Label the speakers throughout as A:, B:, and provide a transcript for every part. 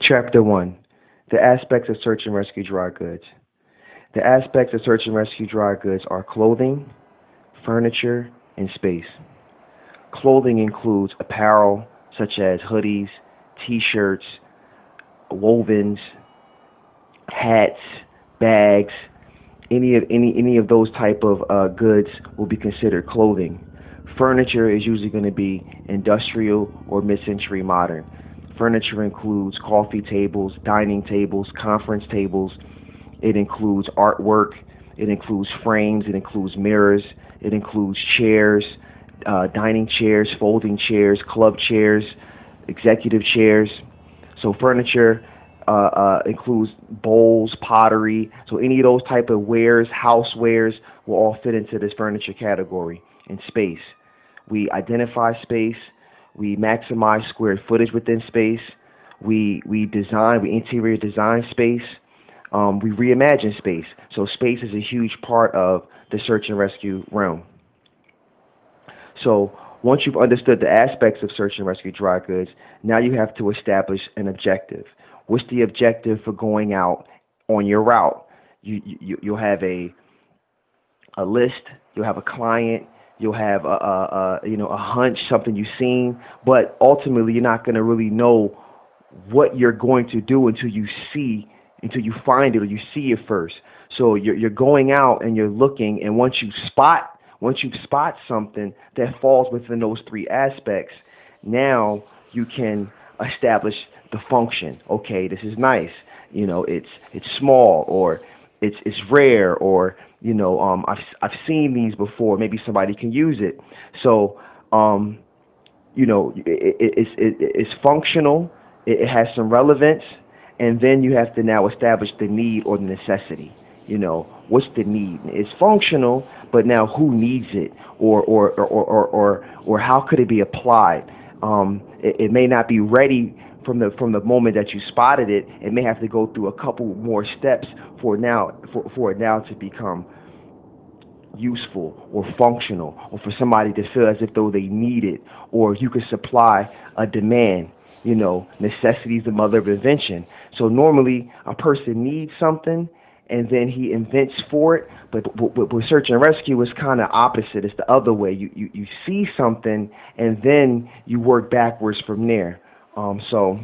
A: Chapter 1. The aspects of search and rescue dry goods. The aspects of search and rescue dry goods are clothing, furniture, and space. Clothing includes apparel such as hoodies, t-shirts, wovens, hats, bags. Any of those type of goods will be considered clothing. Furniture is usually going to be industrial or mid-century modern. Furniture includes coffee tables, dining tables, conference tables. It includes artwork. It includes frames. It includes mirrors. It includes chairs, dining chairs, folding chairs, club chairs, executive chairs. So furniture includes bowls, pottery. So any of those type of wares, housewares, will all fit into this furniture category. And space. We identify space. We maximize square footage within space. We interior design space. We reimagine space. So space is a huge part of the search and rescue realm. So once you've understood the aspects of search and rescue dry goods, now you have to establish an objective. What's the objective for going out on your route? You'll have a list. You'll have a client. You'll have a hunch, something you've seen, but ultimately you're not going to really know what you're going to do until you find it or you see it first. So you're going out and you're looking, and once you spot something that falls within those three aspects, now you can establish the function. Okay, this is nice. It's small, or it's rare, or I've seen these before. Maybe somebody can use it. So it's functional. It has some relevance, and then you have to now establish the need or the necessity. What's the need? It's functional, but now who needs it, or how could it be applied? It may not be ready from the moment that you spotted it. It may have to go through a couple more steps for it now to become useful or functional, or for somebody to feel as if though they need it, or you could supply a demand. Necessity is the mother of invention. So normally a person needs something and then he invents for it, but with search and rescue it's kind of opposite. It's the other way. You see something and then you work backwards from there. So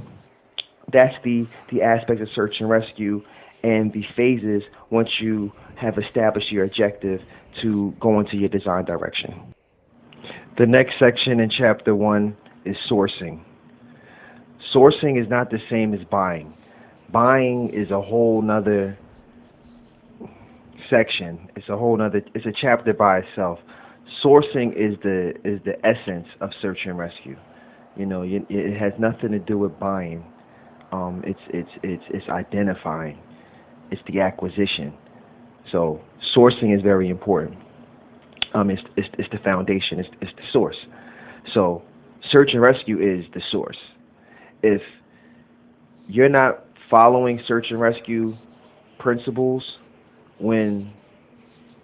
A: that's the aspect of search and rescue and the phases once you have established your objective to go into your design direction. The next section in chapter 1 is sourcing. Sourcing is not the same as buying. Buying is a whole nother section. It's a chapter by itself. Sourcing is the essence of search and rescue. It has nothing to do with buying. It's identifying. It's the acquisition. So sourcing is very important. It's the foundation. It's the source. So search and rescue is the source. If you're not following search and rescue principles when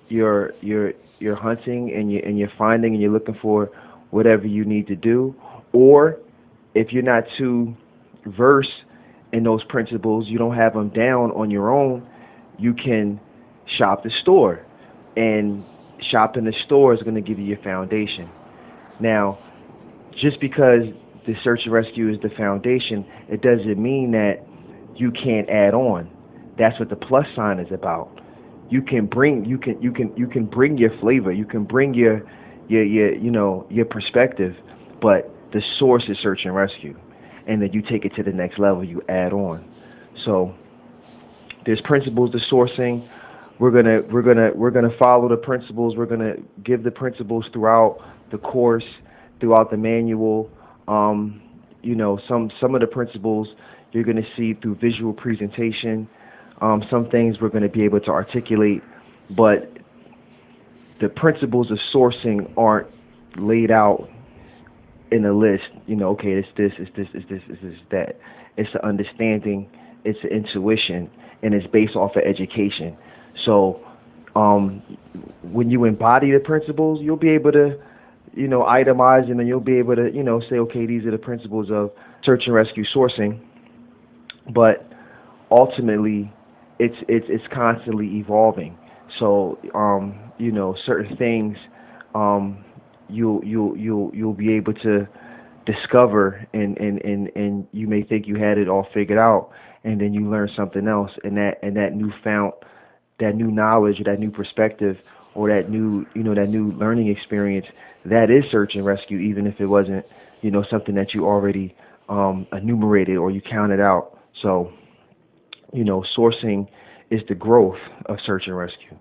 A: you're hunting and you're finding and you're looking for whatever you need to do, or if you're not too versed in those principles, you don't have them down on your own, you can shop the store, and shopping the store is going to give you your foundation. Now, just because the search and rescue is the foundation, it doesn't mean that you can't add on. That's what the plus sign is about. You can bring your flavor, you can bring your perspective, but the source is search and rescue, and then you take it to the next level. You add on. So there's principles to sourcing. We're gonna follow the principles. We're gonna give the principles throughout the course, throughout the manual. Some of the principles you're going to see through visual presentation. Some things we're going to be able to articulate, but the principles of sourcing aren't laid out in a list. Okay, it's this, that. It's the understanding, it's the intuition, and it's based off of education. So when you embody the principles, you'll be able to itemize, and then you'll be able to, say, okay, these are the principles of search and rescue sourcing. but ultimately it's constantly evolving. So certain things you'll be able to discover, and you may think you had it all figured out, and then you learn something else, and that new knowledge, that new perspective, or that new learning experience, that is search and rescue, even if it wasn't something that you already enumerated or you counted out. So sourcing is the growth of search and rescue.